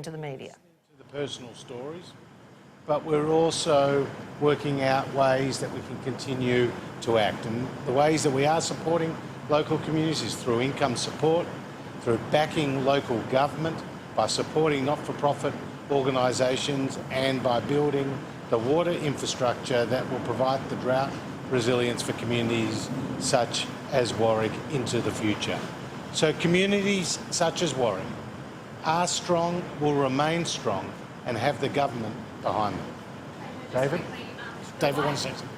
to the media. To the personal stories, but we're also working out ways that we can continue to act. And the ways that we are supporting local communities is through income support, through backing local government, by supporting not-for-profit organisations, and by building the water infrastructure that will provide the drought resilience for communities such as Warwick into the future. So communities such as Warwick are strong, will remain strong, and have the government behind them. David? David, one second.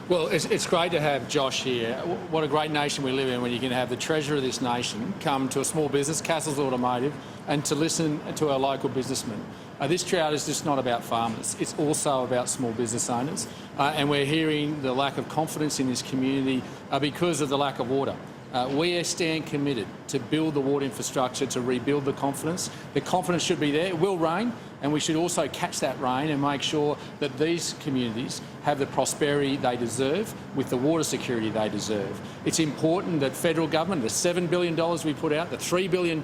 Well, it's great to have Josh here. What a great nation we live in when you can have the treasurer of this nation come to a small business, Castles Automotive, and to listen to our local businessmen. This drought is just not about farmers, it's also about small business owners. And we're hearing the lack of confidence in this community because of the lack of water. We stand committed to build the water infrastructure, to rebuild the confidence. The confidence should be there. It will rain, and we should also catch that rain and make sure that these communities have the prosperity they deserve with the water security they deserve. It's important that federal government, the $7 billion we put out, the $3 billion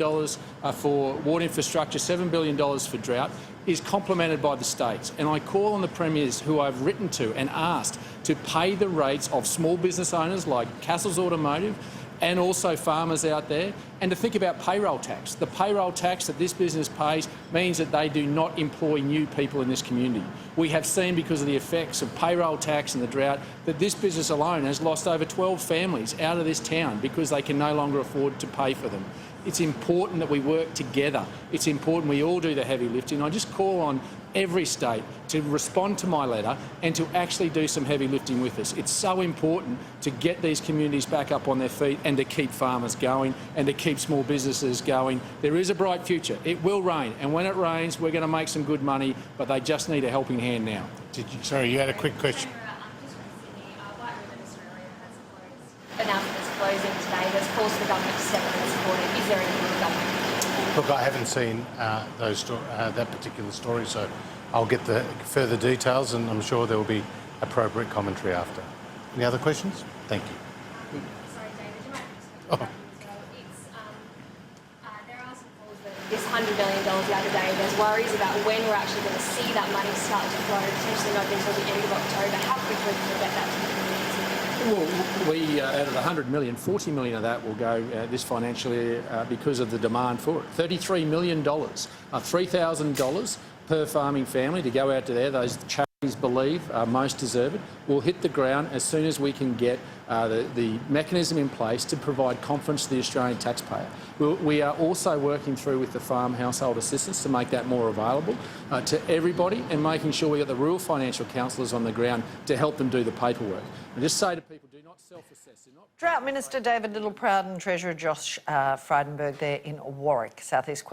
for water infrastructure, $7 billion for drought, is complemented by the states. And I call on the premiers who I've written to and asked to pay the rates of small business owners like Castles Automotive and also farmers out there, and to think about payroll tax. The payroll tax that this business pays means that they do not employ new people in this community. We have seen, because of the effects of payroll tax and the drought, that this business alone has lost over 12 families out of this town because they can no longer afford to pay for them. It's important that we work together. It's important we all do the heavy lifting. I just call on every state to respond to my letter and to actually do some heavy lifting with us. It's so important to get these communities back up on their feet and to keep farmers going and to keep small businesses going. There is a bright future. It will rain, and when it rains, we're going to make some good money, but they just need a helping hand now. Sorry, you had a quick question. Announcements closing today. There's calls for the government to step in and support it. Is there anything the government? Look, I haven't seen that particular story, so I'll get the further details, and I'm sure there will be appropriate commentary after. Any other questions? Thank you. Sorry, David, you might have just there are some calls that this $100 million the other day, there's worries about when we're actually going to see that money start to flow, potentially not until the end of October. How quickly can we get that to the community? Well, we out of the $100 million, $40 million of that will go this financial year because of the demand for it. $33 million, $3,000 per farming family to go out to there. Those charities believe are most deserved will hit the ground as soon as we can get the mechanism in place to provide confidence to the Australian taxpayer. We are also working through with the farm household assistance to make that more available to everybody, and making sure we got the rural financial counsellors on the ground to help them do the paperwork. And just say to people, do not self-assess. Drought Minister David Littleproud and Treasurer Josh Frydenberg there in Warwick, South East Queensland.